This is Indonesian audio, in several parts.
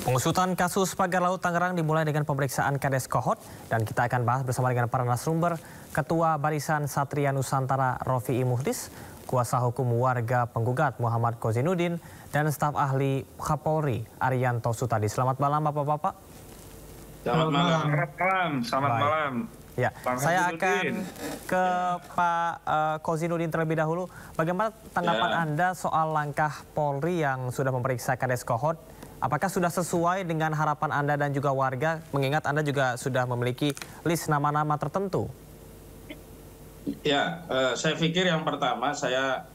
Pengusutan kasus pagar laut Tangerang dimulai dengan pemeriksaan Kades Kohot dan kita akan bahas bersama dengan para narasumber Ketua Barisan Satria Nusantara Rofi'i Muhdis, Kuasa Hukum Warga Penggugat Muhammad Kozinudin, dan staf ahli Kapolri Arianto Sutadi. Selamat malam Bapak-Bapak. Selamat malam. Selamat malam. Ya, saya akan ke Pak Kozinudin terlebih dahulu. Bagaimana tanggapan Anda soal langkah Polri yang sudah memeriksa Kades Kohot? Apakah sudah sesuai dengan harapan Anda dan juga warga, mengingat Anda juga sudah memiliki list nama-nama tertentu? Ya, saya pikir yang pertama saya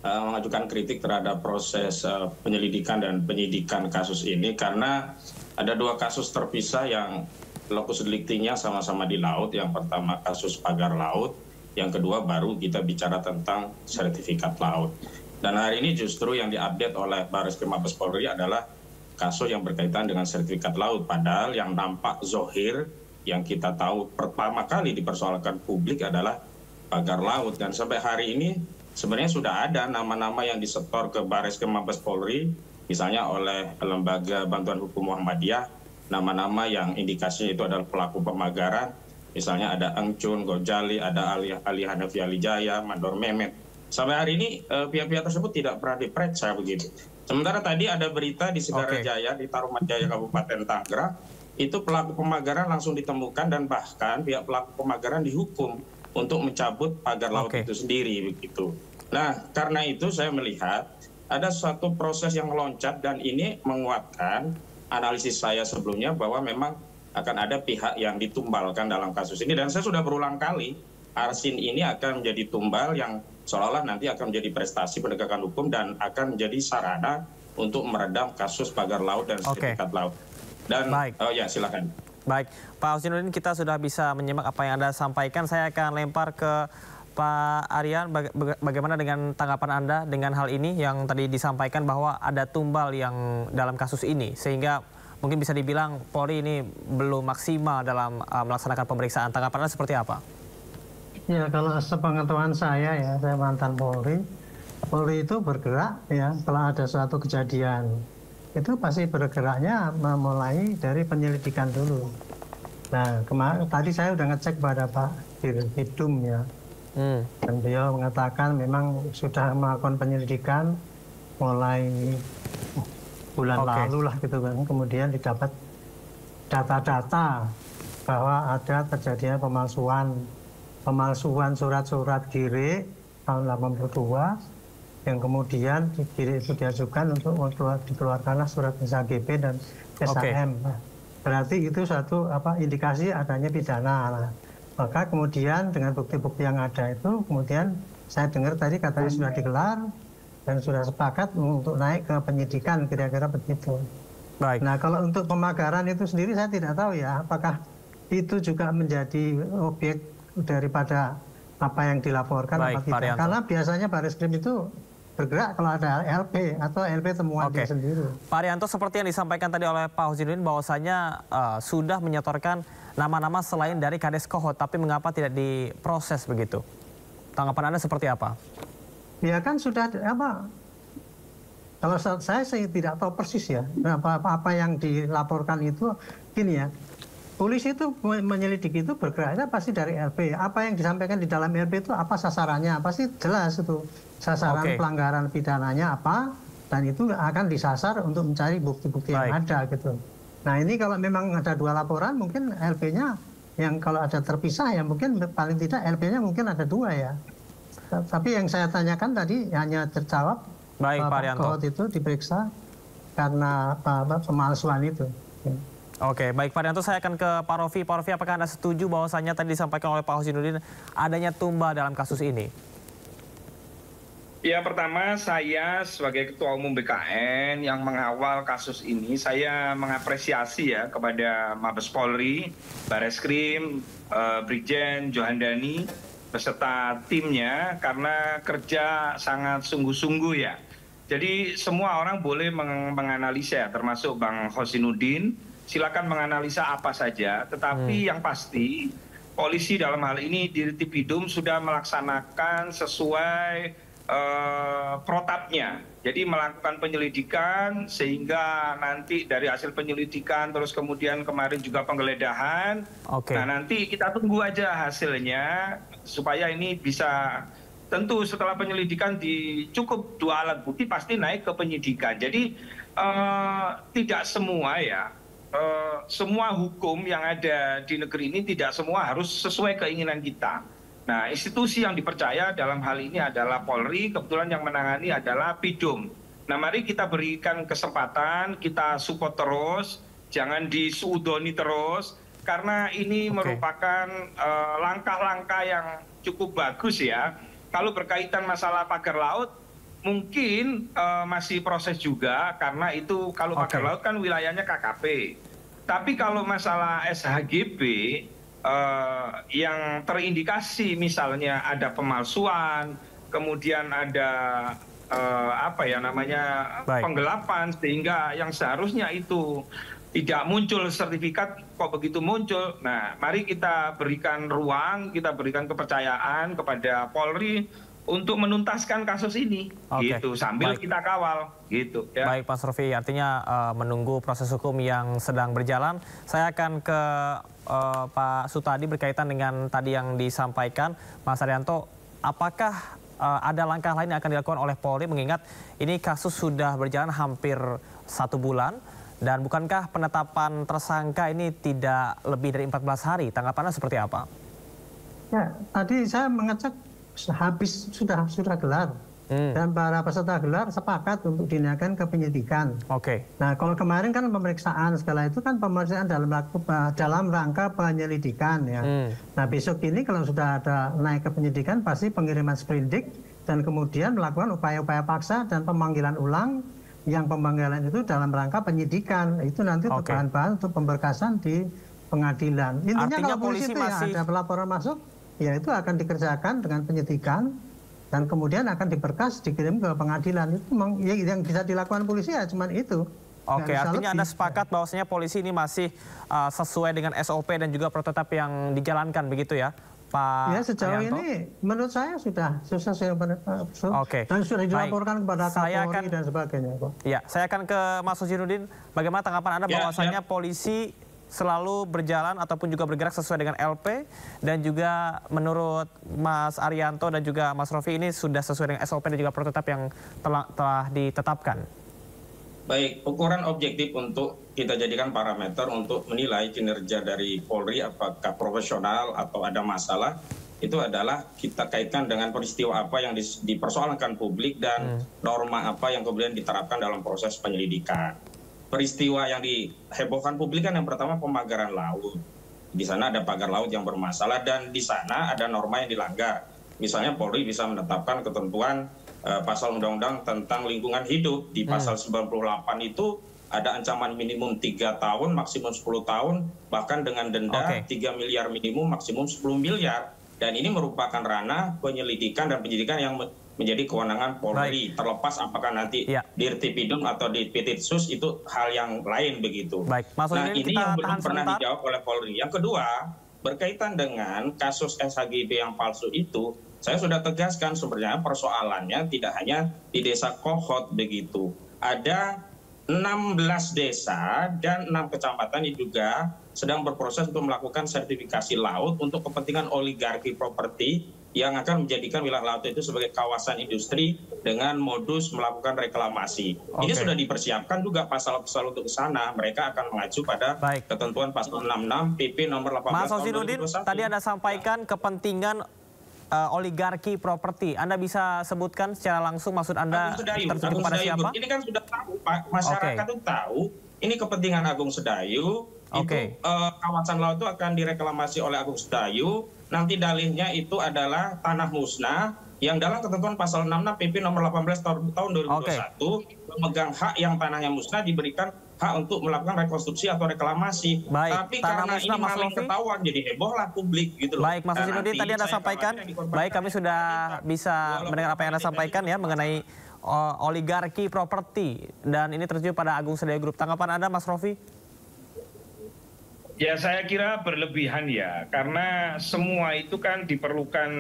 mengajukan kritik terhadap proses penyelidikan dan penyidikan kasus ini karena ada dua kasus terpisah yang lokus deliktinya sama-sama di laut. Yang pertama kasus pagar laut, yang kedua baru kita bicara tentang sertifikat laut. Dan hari ini justru yang diupdate oleh Bareskrim Mabes Polri adalah kasus yang berkaitan dengan sertifikat laut. Padahal yang nampak zohir yang kita tahu pertama kali dipersoalkan publik adalah pagar laut. Dan sampai hari ini sebenarnya sudah ada nama-nama yang disetor ke Bareskrim Mabes Polri, misalnya oleh Lembaga Bantuan Hukum Muhammadiyah, nama-nama yang indikasinya itu adalah pelaku pemagaran, misalnya ada Engcun, Gojali, ada Ali Hanafi Alijaya, Mandor Mehmet. Sampai hari ini pihak-pihak tersebut tidak pernah diperiksa begitu. Sementara tadi ada berita di Sidarajaya, di Tarumajaya Kabupaten Tangerang, itu pelaku pemagaran langsung ditemukan dan bahkan pihak pelaku pemagaran dihukum untuk mencabut pagar laut itu sendiri begitu. Nah, karena itu saya melihat ada suatu proses yang meloncat dan ini menguatkan analisis saya sebelumnya bahwa memang akan ada pihak yang ditumbalkan dalam kasus ini. Dan saya sudah berulang kali, Arsin ini akan menjadi tumbal yang seolah-olah nanti akan menjadi prestasi penegakan hukum dan akan menjadi sarana untuk meredam kasus pagar laut dan sertifikat laut. Dan ya silakan. Baik, Pak Kozinudin, kita sudah bisa menyimak apa yang Anda sampaikan. Saya akan lempar ke Pak Arian, bagaimana dengan tanggapan Anda dengan hal ini yang tadi disampaikan bahwa ada tumbal yang dalam kasus ini, sehingga mungkin bisa dibilang Polri ini belum maksimal dalam melaksanakan pemeriksaan. Tanggapan Anda seperti apa? Ya, kalau sepengetahuan saya ya, saya mantan Polri. Polri itu bergerak ya, setelah ada suatu kejadian. Itu pasti bergeraknya memulai dari penyelidikan dulu. Nah, tadi saya sudah ngecek pada Pak Dirhidum ya. Dan beliau mengatakan memang sudah melakukan penyelidikan mulai bulan lalu lah gitu kan. Kemudian didapat data-data bahwa ada terjadinya pemalsuan surat-surat GIRE tahun 82 yang kemudian GIRE itu diajukan untuk dikeluarkanlah surat SAGP dan SAM. Berarti itu satu indikasi adanya pidana. Nah, maka kemudian dengan bukti-bukti yang ada itu kemudian saya dengar tadi katanya sudah digelar dan sudah sepakat untuk naik ke penyidikan, kira-kira begitu. Baik. Nah, kalau untuk pemagaran itu sendiri saya tidak tahu ya apakah itu juga menjadi objek daripada apa yang dilaporkan apa tidak. Karena biasanya Bareskrim itu bergerak kalau ada LP atau LP temuan dia sendiri. Pak Arianto, seperti yang disampaikan tadi oleh Pak Kozinudin bahwasanya sudah menyetorkan nama-nama selain dari Kades Kohot, tapi mengapa tidak diproses begitu? Tanggapan Anda seperti apa? Ya kan sudah kalau saya tidak tahu persis ya apa yang dilaporkan itu gini ya. Polisi itu menyelidiki itu bergeraknya pasti dari LP. Apa yang disampaikan di dalam LP itu apa sasarannya? Pasti jelas itu. Sasaran pelanggaran pidananya apa, dan itu akan disasar untuk mencari bukti-bukti yang ada gitu. Nah, ini kalau memang ada dua laporan, mungkin LP-nya yang kalau ada terpisah ya mungkin paling tidak LP-nya mungkin ada dua ya. Tapi yang saya tanyakan tadi hanya terjawab Pak Kohot itu diperiksa karena pemalsuan itu. Oke, baik Pak Arianto, saya akan ke Pak Rofi. Pak Rofi, apakah Anda setuju bahwasannya tadi disampaikan oleh Pak Kozinudin adanya tumbal dalam kasus ini? Ya, pertama saya sebagai Ketua Umum BKN yang mengawal kasus ini, saya mengapresiasi ya kepada Mabes Polri, Bareskrim, Brigjen Johandani, beserta timnya karena kerja sangat sungguh-sungguh ya. Jadi semua orang boleh menganalisa, termasuk Bang Kozinudin. Silakan menganalisa apa saja, tetapi yang pasti polisi dalam hal ini Dirtipidum sudah melaksanakan sesuai protapnya. Jadi melakukan penyelidikan sehingga nanti dari hasil penyelidikan terus kemudian kemarin juga penggeledahan. Nah nanti kita tunggu aja hasilnya supaya ini bisa, tentu setelah penyelidikan cukup 2 alat bukti pasti naik ke penyidikan. Jadi tidak semua ya, semua hukum yang ada di negeri ini tidak semua harus sesuai keinginan kita. Nah, institusi yang dipercaya dalam hal ini adalah Polri, kebetulan yang menangani adalah Pidum. Nah, mari kita berikan kesempatan, kita support terus, jangan disuudoni terus, karena ini merupakan langkah-langkah yang cukup bagus ya. Kalau berkaitan masalah pagar laut, mungkin masih proses juga, karena itu kalau pagar laut kan wilayahnya KKP. Tapi kalau masalah SHGB, yang terindikasi misalnya ada pemalsuan, kemudian ada penggelapan, sehingga yang seharusnya itu tidak muncul sertifikat kok begitu muncul. Nah, mari kita berikan ruang, kita berikan kepercayaan kepada Polri untuk menuntaskan kasus ini, gitu, sambil kita kawal, gitu. Ya. Baik, Mas Rofi, artinya menunggu proses hukum yang sedang berjalan. Saya akan ke Pak Sutadi berkaitan dengan tadi yang disampaikan, Mas Arianto. Apakah ada langkah lain yang akan dilakukan oleh Polri, mengingat ini kasus sudah berjalan hampir 1 bulan, dan bukankah penetapan tersangka ini tidak lebih dari 14 hari? Tanggapannya seperti apa? Ya, tadi saya mengecek habis sudah gelar dan para peserta gelar sepakat untuk dinaikkan ke penyidikan. Nah, kalau kemarin kan pemeriksaan segala itu kan pemeriksaan dalam rangka penyelidikan ya. Nah, besok ini kalau sudah ada naik ke penyidikan pasti pengiriman sprindik dan kemudian melakukan upaya-upaya paksa dan pemanggilan ulang, yang pemanggilan itu dalam rangka penyidikan. Itu nanti bahan-bahan untuk pemberkasan di pengadilan. Intinya artinya kalau polisi itu masih ada pelaporan masuk, ya itu akan dikerjakan dengan penyidikan dan kemudian akan diberkas dikirim ke pengadilan. Itu yang bisa dilakukan polisi ya cuman itu. Artinya Anda sepakat bahwasanya polisi ini masih sesuai dengan SOP dan juga prototip yang dijalankan begitu ya, Pak? Ya, sejauh Arianto? ini menurut saya sudah sesuai dan sudah dilaporkan kepada Kapolri dan sebagainya. Ya, saya akan ke Mas Sojinudin. Bagaimana tanggapan Anda bahwasanya polisi selalu berjalan ataupun juga bergerak sesuai dengan LP, dan juga menurut Mas Arianto dan juga Mas Rofi ini sudah sesuai dengan SOP dan juga prototip yang telah ditetapkan? Baik, ukuran objektif untuk kita jadikan parameter untuk menilai kinerja dari Polri apakah profesional atau ada masalah, itu adalah kita kaitkan dengan peristiwa apa yang dipersoalkan publik dan norma apa yang kemudian diterapkan dalam proses penyelidikan. Peristiwa yang dihebohkan publik kan yang pertama pemagaran laut. Di sana ada pagar laut yang bermasalah dan di sana ada norma yang dilanggar. Misalnya Polri bisa menetapkan ketentuan pasal undang-undang tentang lingkungan hidup. Di pasal 98 itu ada ancaman minimum 3 tahun, maksimum 10 tahun, bahkan dengan denda 3 miliar minimum, maksimum 10 miliar. Dan ini merupakan ranah penyelidikan dan penyidikan yang menjadi kewenangan Polri. Terlepas apakah nanti di Dirtipidum atau di Pititsus itu hal yang lain begitu. Nah, ini yang belum pernah dijawab oleh Polri. Yang kedua, berkaitan dengan kasus SHGB yang palsu itu, saya sudah tegaskan sebenarnya persoalannya tidak hanya di desa Kohot begitu. Ada 16 desa dan 6 kecamatan yang juga sedang berproses untuk melakukan sertifikasi laut untuk kepentingan oligarki properti yang akan menjadikan wilayah laut itu sebagai kawasan industri dengan modus melakukan reklamasi. Ini sudah dipersiapkan juga pasal-pasal untuk ke sana. Mereka akan mengacu pada ketentuan pasal 66 PP nomor 18 Mas tahun 2021. Tadi Anda sampaikan kepentingan oligarki properti. Anda bisa sebutkan secara langsung maksud Anda tertuju kepada siapa? Ini kan sudah tahu, Pak. Masyarakat itu tahu. Ini kepentingan Agung Sedayu. Itu kawasan laut itu akan direklamasi oleh Agung Sedayu. Nanti dalihnya itu adalah tanah musnah yang dalam ketentuan pasal 66 PP nomor 18 tahun 2021 memegang hak yang tanahnya musnah diberikan hak untuk melakukan rekonstruksi atau reklamasi. Tapi karena ini malah ketahuan jadi heboh lah publik gitu loh. Baik, Mas Sojinudin, tadi Anda sampaikan. Baik, kami sudah bisa mendengar apa yang Anda sampaikan ya mengenai oligarki properti dan ini tertuju pada Agung Sedayu Group. Tanggapan Anda, Mas Rofi? Ya saya kira berlebihan ya, karena semua itu kan diperlukan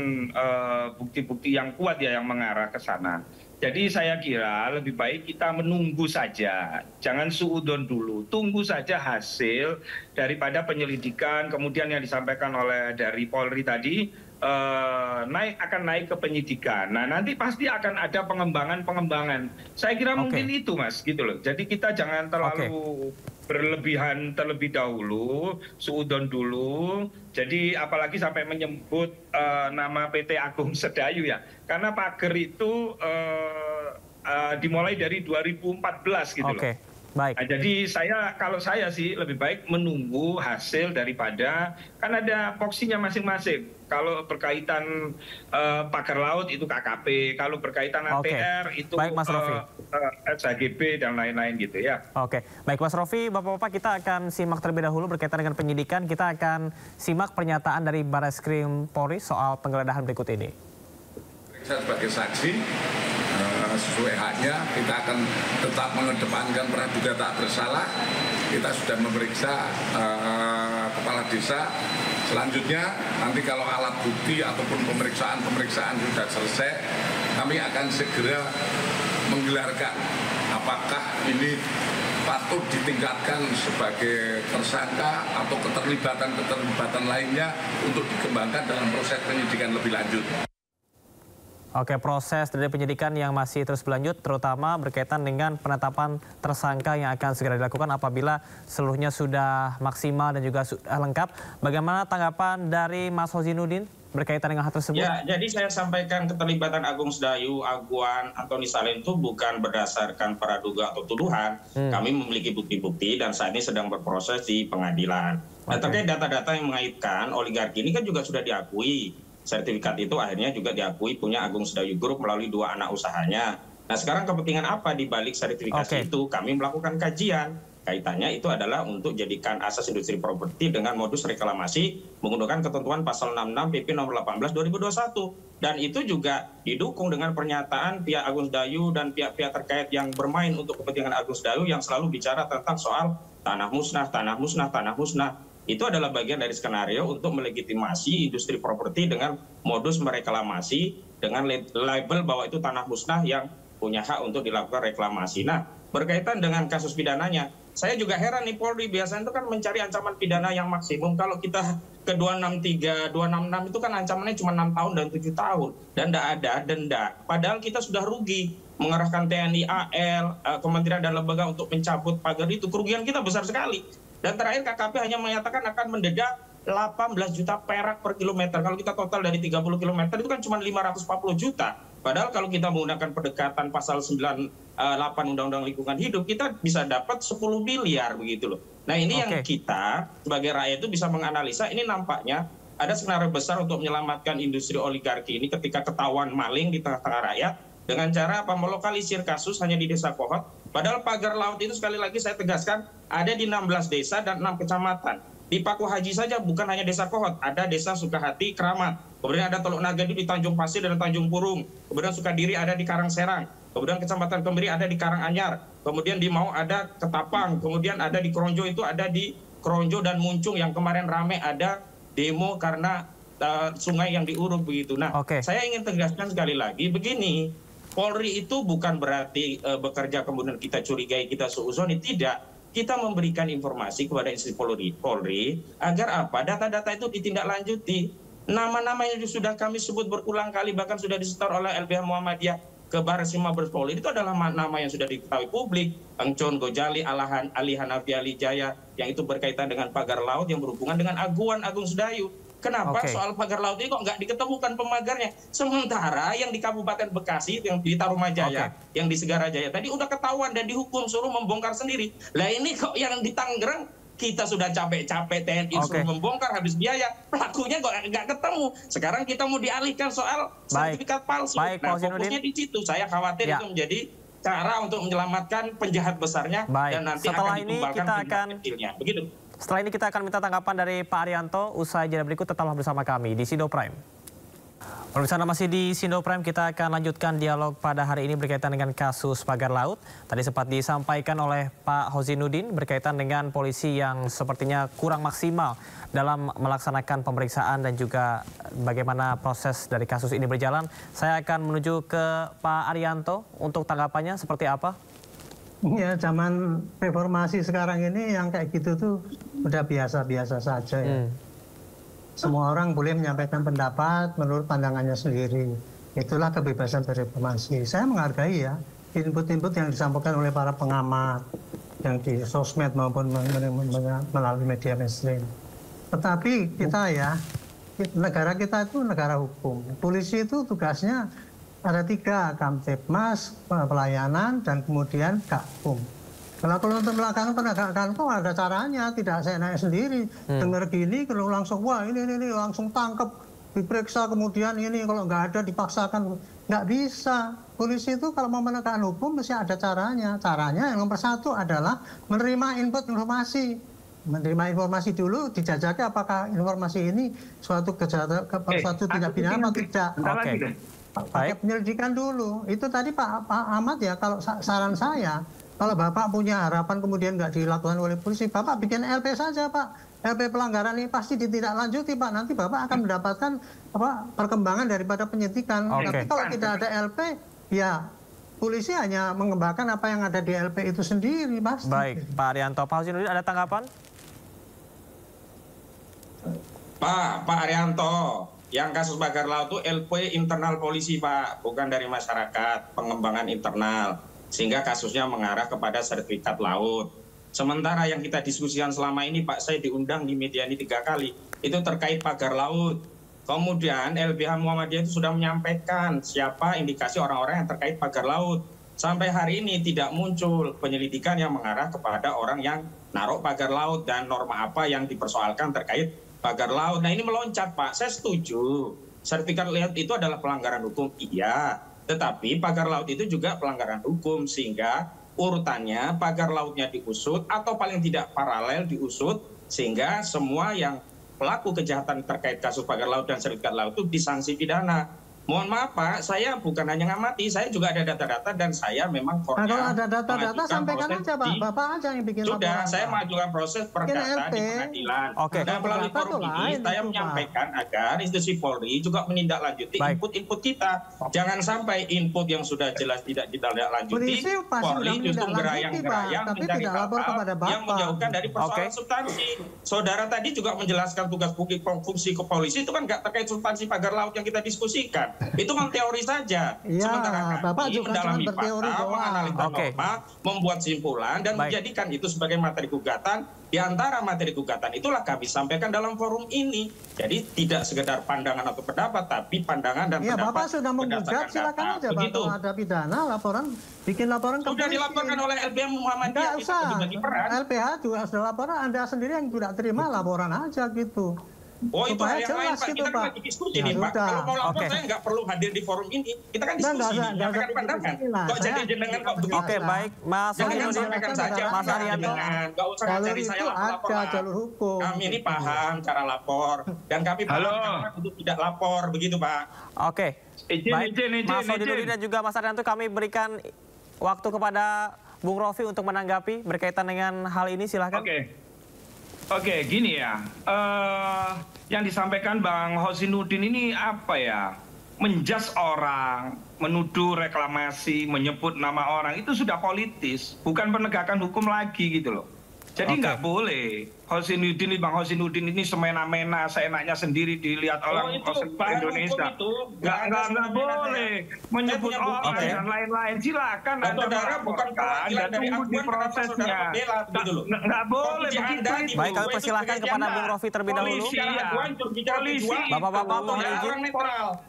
bukti-bukti yang kuat ya yang mengarah ke sana. Jadi saya kira lebih baik kita menunggu saja, jangan suudon dulu, tunggu saja hasil daripada penyelidikan, kemudian yang disampaikan oleh dari Polri tadi akan naik ke penyidikan. Nah nanti pasti akan ada pengembangan. Saya kira mungkin itu Mas, gitu loh. Jadi kita jangan terlalu berlebihan terlebih dahulu, suudon dulu. Jadi apalagi sampai menyebut nama PT Agung Sedayu ya, karena pagar itu dimulai dari 2014 gitu loh. Baik. Nah, jadi kalau saya sih lebih baik menunggu hasil daripada, kan ada voksinya masing-masing. Kalau berkaitan pagar laut itu KKP, kalau berkaitan ATR itu baik, Mas Rofi. SHGB dan lain-lain gitu ya. Oke, baik Mas Rofi, Bapak-Bapak kita akan simak terlebih dahulu berkaitan dengan penyidikan. Kita akan simak pernyataan dari Bareskrim Polri soal penggeledahan berikut ini. Saya sebagai saksi, sesuai haknya kita akan tetap mengedepankan praduga tak bersalah. Kita sudah memeriksa kepala desa. Selanjutnya nanti kalau alat bukti ataupun pemeriksaan sudah selesai, kami akan segera menggelarkan apakah ini patut ditingkatkan sebagai tersangka atau keterlibatan lainnya untuk dikembangkan dalam proses penyidikan lebih lanjut. Oke, proses dari penyidikan yang masih terus berlanjut, terutama berkaitan dengan penetapan tersangka yang akan segera dilakukan apabila seluruhnya sudah maksimal dan juga sudah lengkap. Bagaimana tanggapan dari Mas Hozinuddin berkaitan dengan hal tersebut? Ya, jadi saya sampaikan keterlibatan Agung Sedayu, Aguan, Antoni Salim itu bukan berdasarkan praduga atau tuduhan. Kami memiliki bukti-bukti dan saat ini sedang berproses di pengadilan. Nah, terkait data-data yang mengaitkan oligarki ini kan juga sudah diakui. Sertifikat itu akhirnya juga diakui punya Agung Sedayu Group melalui 2 anak usahanya. Nah sekarang kepentingan apa di balik sertifikasi itu? Kami melakukan kajian. Kaitannya itu adalah untuk jadikan asas industri properti dengan modus reklamasi menggunakan ketentuan pasal 66 PP nomor 18 2021. Dan itu juga didukung dengan pernyataan pihak Agung Sedayu dan pihak-pihak terkait yang bermain untuk kepentingan Agung Sedayu yang selalu bicara tentang soal tanah musnah, tanah musnah, tanah musnah. Itu adalah bagian dari skenario untuk melegitimasi industri properti dengan modus mereklamasi dengan label bahwa itu tanah musnah yang punya hak untuk dilakukan reklamasi. Nah, berkaitan dengan kasus pidananya, saya juga heran nih Polri biasanya itu kan mencari ancaman pidana yang maksimum. Kalau kita ke 263, 266 itu kan ancamannya cuma 6 tahun dan 7 tahun. Dan tidak ada denda. Padahal kita sudah rugi mengerahkan TNI, AL, kementerian dan lembaga untuk mencabut pagar itu. Kerugian kita besar sekali. Dan terakhir KKP hanya menyatakan akan mendenda 18 juta perak per kilometer. Kalau kita total dari 30 kilometer itu kan cuma 540 juta. Padahal kalau kita menggunakan pendekatan pasal 98 Undang-Undang Lingkungan Hidup, kita bisa dapat 10 miliar begitu loh. Nah ini yang kita sebagai rakyat itu bisa menganalisa, ini nampaknya ada skenario besar untuk menyelamatkan industri oligarki ini ketika ketahuan maling di tengah-tengah rakyat. Dengan cara apa? Melokalisir kasus hanya di Desa Kohot. Padahal pagar laut itu sekali lagi saya tegaskan ada di 16 desa dan 6 kecamatan. Di Paku Haji saja bukan hanya Desa Kohot, ada Desa Sukahati, Keramat. Kemudian ada Teluk Nagadi di Tanjung Pasir dan Tanjung Purung. Kemudian Sukadiri ada di Karangserang. Kemudian Kecamatan Kemiri ada di Karanganyar. Kemudian di Mau ada Ketapang. Kemudian ada di Kronjo itu ada di Kronjo dan Muncung yang kemarin rame ada demo karena sungai yang diuruk begitu. Nah, saya ingin tegaskan sekali lagi begini. Polri itu bukan berarti bekerja kemudian kita curigai, kita suuzoni, tidak. Kita memberikan informasi kepada institusi Polri agar apa? Data-data itu ditindaklanjuti. Nama-nama yang sudah kami sebut berulang kali bahkan sudah disetor oleh LBH Muhammadiyah ke Bareskrim Mabes Polri itu adalah nama yang sudah diketahui publik. Engcon Gojali, Ali Hanafi Ali Jaya yang itu berkaitan dengan pagar laut yang berhubungan dengan Aguan Agung Sedayu. Kenapa soal pagar laut ini kok nggak diketemukan pemagarnya? Sementara yang di Kabupaten Bekasi, yang di Tarumajaya, yang di Segarajaya tadi udah ketahuan dan dihukum suruh membongkar sendiri. Lah ini kok yang di Tangerang kita sudah capek-capek TNI suruh membongkar habis biaya, pelakunya kok nggak ketemu. Sekarang kita mau dialihkan soal sertifikat palsu. Nah fokusnya di situ. Saya khawatir itu menjadi cara untuk menyelamatkan penjahat besarnya dan nanti akan ditumbangkan penjahat kecilnya. Begitu. Setelah ini kita akan minta tanggapan dari Pak Arianto. Usai jeda berikut tetaplah bersama kami di Sido Prime. Pemirsa, masih di Sindo Prime, kita akan lanjutkan dialog pada hari ini berkaitan dengan kasus pagar laut. Tadi sempat disampaikan oleh Pak Hozinuddin berkaitan dengan polisi yang sepertinya kurang maksimal dalam melaksanakan pemeriksaan dan juga bagaimana proses dari kasus ini berjalan. Saya akan menuju ke Pak Arianto untuk tanggapannya seperti apa? Ya, zaman reformasi sekarang ini yang kayak gitu tuh udah biasa-biasa saja ya. Semua orang boleh menyampaikan pendapat menurut pandangannya sendiri. Itulah kebebasan bereformasi. Saya menghargai ya input-input yang disampaikan oleh para pengamat yang di sosmed maupun melalui media mainstream. Tetapi kita ya, negara kita itu negara hukum. Polisi itu tugasnya ada 3, Kamtibmas, pelayanan, dan kemudian Gakum. Kalau untuk melakukan penegakan hukum ada caranya, tidak saya naik sendiri. Dengar gini, kalau langsung, wah ini langsung tangkap, diperiksa, kemudian ini kalau nggak ada dipaksakan. Nggak bisa. Polisi itu kalau mau menegakkan hukum mesti ada caranya. Caranya yang nomor 1 adalah menerima input informasi. Menerima informasi dulu, dijajaki apakah informasi ini suatu kejahatan, suatu tindak pidana atau tidak. Pakai penyelidikan dulu. Itu tadi Pak Ahmad ya, kalau saran saya, kalau Bapak punya harapan kemudian nggak dilakukan oleh polisi, Bapak bikin LP saja Pak. LP pelanggaran ini pasti ditindaklanjuti Pak. Nanti Bapak akan mendapatkan perkembangan daripada penyidikan. Tapi kalau tidak ada LP, ya polisi hanya mengembangkan apa yang ada di LP itu sendiri, pasti. Baik, Pak Arianto. Pak Hozinuddin, ada tanggapan? Pak Arianto, yang kasus pagar laut itu LP internal polisi Pak, bukan dari masyarakat, pengembangan internal. Sehingga kasusnya mengarah kepada sertifikat laut. Sementara yang kita diskusikan selama ini Pak, saya diundang di media ini 3 kali, itu terkait pagar laut. Kemudian LBH Muhammadiyah itu sudah menyampaikan siapa indikasi orang-orang yang terkait pagar laut. Sampai hari ini tidak muncul penyelidikan yang mengarah kepada orang yang naruh pagar laut dan norma apa yang dipersoalkan terkait pagar laut. Nah ini meloncat Pak, saya setuju. Sertifikat laut itu adalah pelanggaran hukum, iya. Tetapi pagar laut itu juga pelanggaran hukum, sehingga urutannya pagar lautnya diusut atau paling tidak paralel diusut, sehingga semua yang pelaku kejahatan terkait kasus pagar laut dan sertifikat laut itu disanksi pidana. Mohon maaf Pak, saya bukan hanya ngamati, saya juga ada data-data dan saya memang kalau ada data-data sampaikan aja Pak, Bapak aja yang bikin laporan. Sudah, saya mengajukan proses perdata di pengadilan. Dan melalui forum ini saya menyampaikan agar institusi Polri juga menindaklanjuti input-input kita. Jangan sampai input yang sudah jelas tidak ditindaklanjuti, Polri justru gerayang-gerayang mencari hal-hal yang menjauhkan dari persoalan substansi. Saudara tadi juga menjelaskan tugas fungsi kepolisi itu kan nggak terkait substansi pagar laut yang kita diskusikan. Itu kan teori saja. Ya, sementara Bapak kami juga mendalami berteori fakta, menganalisa norma, membuat simpulan dan menjadikan itu sebagai materi gugatan. Di antara materi gugatan itulah kami sampaikan dalam forum ini. Jadi tidak sekedar pandangan atau pendapat, tapi pandangan dan pendapat. Bapak sudah menggugat, silakan aja Pak. Kalau ada pidana, bikin laporan ke polisi. Sudah dilaporkan oleh LBH Muhammadiyah. Nggak usah. LBH juga sudah laporan, Anda sendiri yang tidak terima laporan aja gitu. Oh itu supaya yang lain jelas Pak, gitu, kita kan lagi diskusi nih Pak. Kalau mau lapor saya nggak perlu hadir di forum ini. Kita kan diskusi, menyampaikan pandangan. Kok jadi jenengan kok begitu? Oke, baik. Mas Jangan sampaikan saja Mas Arianto. Nggak usah cari saya lapor. Jalur hukum. Kami ini paham cara lapor. Dan kami paham untuk tidak lapor, begitu Pak. Oke, baik. Mas Hozinuddin dan juga Mas Arianto, kami berikan waktu kepada Bung Rofi untuk menanggapi berkaitan dengan hal ini, silahkan. Oke, gini ya, yang disampaikan Bang Hozinuddin ini apa ya, menjas orang, menuduh reklamasi, menyebut nama orang, itu sudah politis, bukan penegakan hukum lagi gitu loh. Jadi nggak boleh Bang Hozinuddin ini semena-mena, seenaknya sendiri dilihat oleh Indonesia. Nggak boleh menyebut orang dan lain-lain. Silakan Anda melaporkan dan tunggu di prosesnya. Nggak boleh begitu. Baik, kami persilahkan kepada Bung Rofi terlebih dahulu. Polisi. Bapak-bapak mohon izin.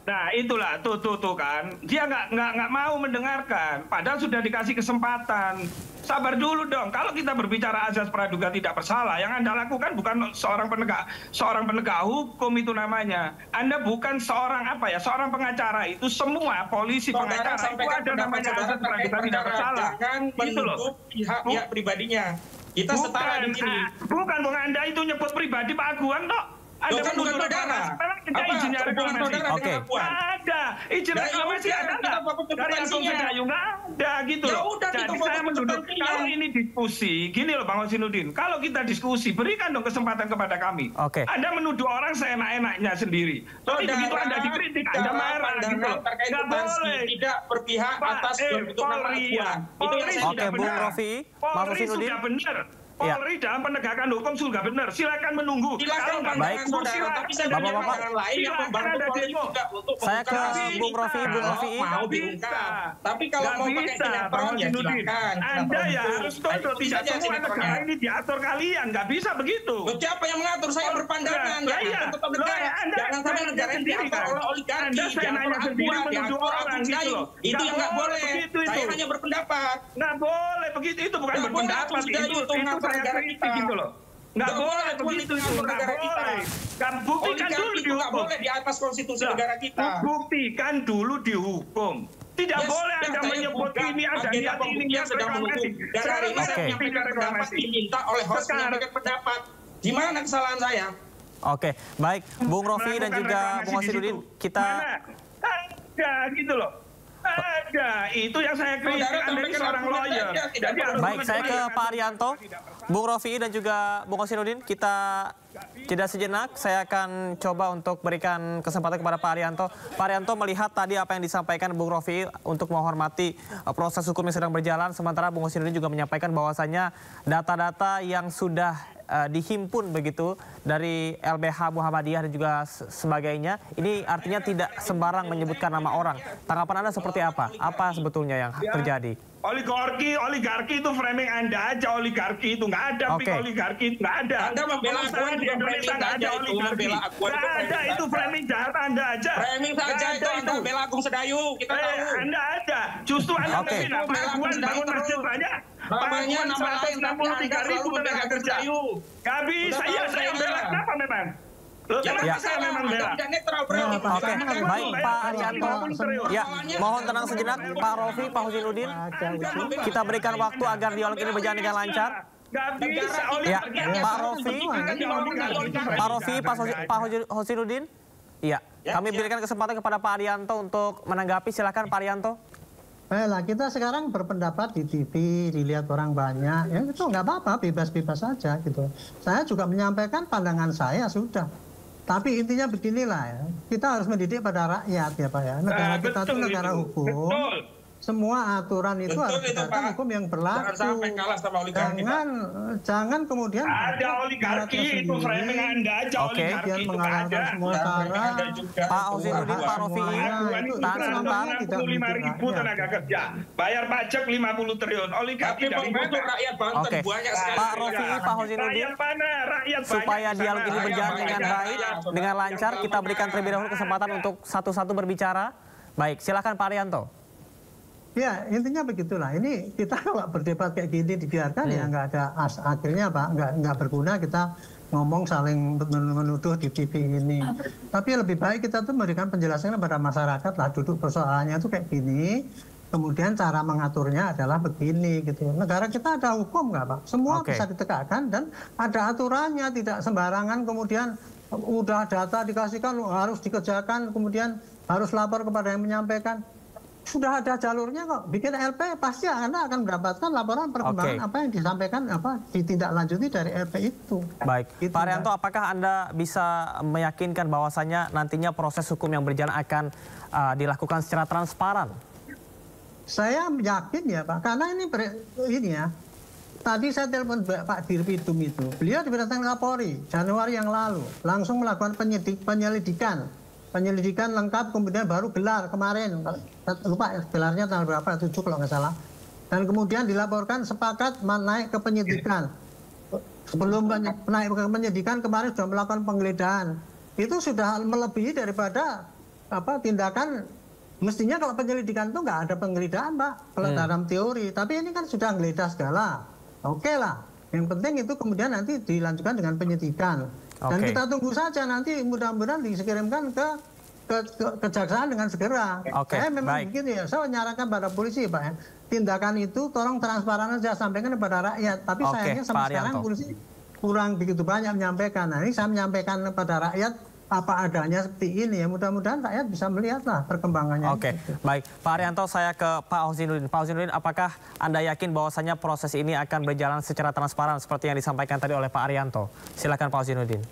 Nah itulah, tuh kan. Dia nggak mau mendengarkan. Padahal sudah dikasih kesempatan. Sabar dulu dong. Kalau kita berbicara azas praduga tidak bersalah, yang Anda lakukan bukan seorang penegak hukum itu namanya. Anda bukan seorang seorang pengacara. Itu semua polisi pengacara itu ada namanya azas praduga tidak bersalah. Jangan menuduh pihak pribadinya. Kita setara di sini. Bukan Bung, Anda itu nyebut pribadi Pak Aguan toh. Anda bukan saudara. Apa hubungan saudara dengan Aguan? ada. Izin reklamasi ada nggak? Dari Agung Sedayu nggak ada gitu loh. Jadi saya menuduh, kalau ini diskusi, gini loh Bang Hosinudin, kalau kita diskusi, berikan dong kesempatan kepada kami. Anda menuduh orang seenak-enaknya sendiri. Tapi begitu Anda dikritik, Anda marah gitu loh. Nggak boleh. Tidak berpihak atas bentukan peraturan. Oke, Bung Rofi, Mas Hosinudin. Sudah benar. Polri dalam penegakan hukum sudah benar. Silakan menunggu. Baik, Bapak-bapak. Saya ke Bung Rofi, Bung Rofi. Tapi kalau mau pakai sinetron ya silakan. Anda ya harus tahu tidak semua negara ini diatur kalian. Nggak bisa begitu. Siapa yang mengatur? Saya berpandangan. Jangan sampai negara ini diatur oleh oligarki. Jangan sendiri menuduh orang gitu loh. Itu yang nggak boleh. Saya hanya berpendapat. Nggak boleh begitu. Itu bukan berpendapat. Itu saya kritik gitu loh. Nggak boleh begitu itu, nggak boleh. Buktikan dulu di hukum. Nggak boleh di atas konstitusi negara kita. Buktikan dulu di hukum. Tidak boleh Anda menyebut ini ada niat ini yang sedang menunggu. Dan hari ini saya menyampaikan pendapat diminta oleh host menyampaikan pendapat. Di mana kesalahan saya? Oke, baik. Bung Rofi dan juga Bung Hosinudin, kita... Ada gitu loh. Ada, itu yang saya kritik. Anda ini seorang lawyer. Baik, saya ke Pak Arianto, Bung Rofi dan juga Bung Hosinudin. Kita jeda sejenak. Saya akan coba untuk berikan kesempatan kepada Pak Arianto. Pak Arianto melihat tadi apa yang disampaikan Bung Rofi untuk menghormati proses hukum yang sedang berjalan. Sementara Bung Hosinudin juga menyampaikan bahwasannya data-data yang sudah dihimpun begitu dari LBH Muhammadiyah dan juga sebagainya. Ini artinya tidak sembarang menyebutkan nama orang. Tanggapan Anda seperti apa? Apa sebetulnya yang terjadi? Oligarki itu framing Anda aja. Oligarki itu nggak ada. Oligarki itu nggak ada. Anda membela Akuan di Indonesia nggak ada oligarki. Nggak ada, itu framing jahat Anda aja. Framing saja itu Anda membela Agung Sedayu. Kita tahu. Anda ada. Justru Anda membela Akuan bangun masjid banyak. Namanya nama lain, tapi Anda selalu membela kerja. Gak bisa, ya saya bela. Kenapa memang? Kenapa saya memang bela? Oke, baik Pak Arianto. Ya, mohon tenang sejenak Pak Rofi, Pak Hosinudin. Kita berikan waktu agar dialog ini berjalan dengan lancar. Ya, Pak Rofi, Pak Hosinudin. Iya, kami berikan kesempatan kepada Pak Arianto untuk menanggapi. Silakan Pak Arianto. Baiklah, kita sekarang berpendapat di TV, dilihat orang banyak, ya itu nggak apa-apa, bebas-bebas saja gitu. Saya juga menyampaikan pandangan saya sudah. Tapi intinya beginilah ya, kita harus mendidik pada rakyat ya Pak ya. Negara kita itu negara hukum. Semua aturan itu harus berdasarkan hukum yang berlaku. Jangan sampai kalah sama oligarki. Jangan kemudian ada oligarki itu framing Anda aja. Oligarki itu ada. Semua cara. Pak Hosinudin, Pak Rofi, tahan sebentar. 65.000 tenaga kerja, bayar pajak 50 triliun. Oligarki dari membantu rakyat Banten banyak sekali. Pak Rofi, Pak Hosinudin, supaya dialog ini berjalan dengan baik, dengan lancar, kita berikan terlebih dahulu kesempatan untuk satu-satu berbicara. Baik, silakan Pak Arianto. Ya, intinya begitulah. Ini kita kalau berdebat kayak gini dibiarkan ya nggak ada akhirnya Pak, nggak berguna kita ngomong saling menuduh di TV ini. Tapi lebih baik kita tuh memberikan penjelasan kepada masyarakat lah, duduk persoalannya itu kayak gini. Kemudian cara mengaturnya adalah begini gitu. Negara kita ada hukum nggak Pak? Semua bisa ditegakkan dan ada aturannya, tidak sembarangan kemudian udah data dikasihkan harus dikerjakan, kemudian harus lapor kepada yang menyampaikan. Sudah ada jalurnya kok. Bikin LP pasti Anda akan mendapatkan laporan perkembangan apa yang disampaikan, apa ditindaklanjuti dari LP itu. Baik, gitu, Pak Arianto, apakah Anda bisa meyakinkan bahwasannya nantinya proses hukum yang berjalan akan dilakukan secara transparan? Saya yakin ya Pak, karena ini ya. Tadi saya telepon Pak Dirpidum itu, beliau diperintahkan Kapolri Januari yang lalu, langsung melakukan penyelidikan lengkap, kemudian baru gelar kemarin, lupa gelarnya tanggal berapa, 7 kalau nggak salah. Dan kemudian dilaporkan sepakat naik ke penyidikan. Sebelum naik ke penyidikan kemarin sudah melakukan penggeledahan. Itu sudah melebihi daripada tindakan. Mestinya kalau penyelidikan itu nggak ada penggeledahan Pak, kalau dalam teori. Tapi ini kan sudah menggeledah segala. Oke lah. Yang penting itu kemudian nanti dilanjutkan dengan penyidikan. Dan kita tunggu saja nanti mudah-mudahan dikirimkan ke kejaksaan dengan segera. Saya memang begini ya, saya menyarankan pada polisi Pak ya, tindakan itu tolong transparan saja, sampaikan kepada rakyat. Tapi sayangnya sampai sekarang polisi kurang begitu banyak menyampaikan. Nah ini saya menyampaikan kepada rakyat apa adanya seperti ini ya, mudah-mudahan rakyat bisa melihatlah perkembangannya. Oke, baik. Pak Arianto, saya ke Pak Husnudin. Pak Husnudin, apakah Anda yakin bahwasanya proses ini akan berjalan secara transparan seperti yang disampaikan tadi oleh Pak Arianto? Silakan Pak Husnudin.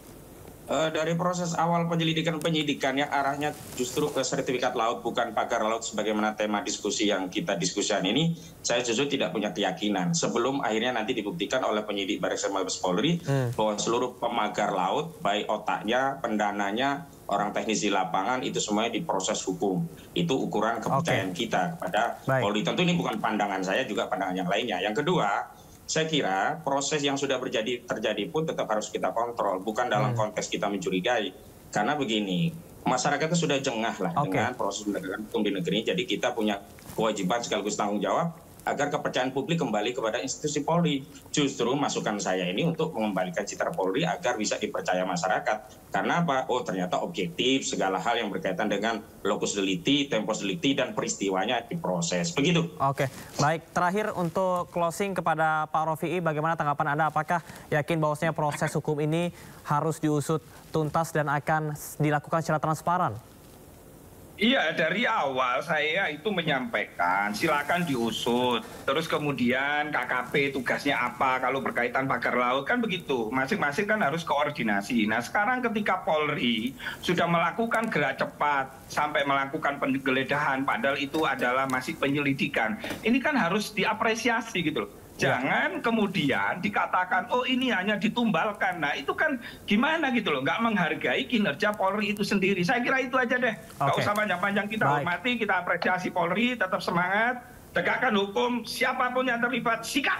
Dari proses awal penyidikan yang arahnya justru ke sertifikat laut bukan pagar laut sebagaimana tema diskusi yang kita diskusikan ini, saya justru tidak punya keyakinan sebelum akhirnya nanti dibuktikan oleh penyidik Bareskrim Mabes Polri bahwa seluruh pemagar laut, baik otaknya, pendananya, orang teknis di lapangan itu semuanya diproses hukum. Itu ukuran kepercayaan kita kepada Polri. Tentu ini bukan pandangan saya, juga pandangan yang lainnya. Yang kedua, saya kira proses yang sudah terjadi pun tetap harus kita kontrol, bukan dalam konteks kita mencurigai. Karena begini, masyarakat itu sudah jengah lah dengan proses penegakan hukum di negeri, jadi kita punya kewajiban sekaligus tanggung jawab agar kepercayaan publik kembali kepada institusi Polri. Justru masukan saya ini untuk mengembalikan citra Polri agar bisa dipercaya masyarakat. Karena apa? Oh, ternyata objektif, segala hal yang berkaitan dengan locus delicti, tempus delicti, dan peristiwanya diproses. Begitu. Oke, baik. Terakhir untuk closing kepada Pak Rofi'i, bagaimana tanggapan Anda? Apakah yakin bahwasanya proses hukum ini harus diusut tuntas dan akan dilakukan secara transparan? Iya, dari awal saya itu menyampaikan silakan diusut. Terus kemudian KKP tugasnya apa kalau berkaitan pagar laut, kan begitu. Masing-masing kan harus koordinasi. Nah, sekarang ketika Polri sudah melakukan gerak cepat sampai melakukan penggeledahan, padahal itu adalah masih penyelidikan. Ini kan harus diapresiasi gitu loh. Jangan kemudian dikatakan, oh ini hanya ditumbalkan. Nah itu kan gimana gitu loh, nggak menghargai kinerja Polri itu sendiri. Saya kira itu aja deh, nggak usah panjang-panjang, kita hormati, kita apresiasi Polri, tetap semangat, tegakkan hukum, siapapun yang terlibat, sikat.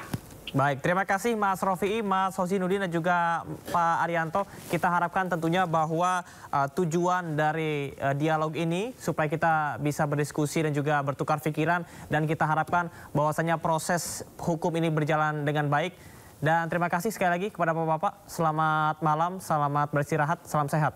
Baik, terima kasih Mas Rofi'i, Mas Husnudin dan juga Pak Arianto. Kita harapkan tentunya bahwa tujuan dari dialog ini supaya kita bisa berdiskusi dan juga bertukar pikiran, dan kita harapkan bahwasanya proses hukum ini berjalan dengan baik. Dan terima kasih sekali lagi kepada Bapak-Bapak. Selamat malam, selamat beristirahat, salam sehat.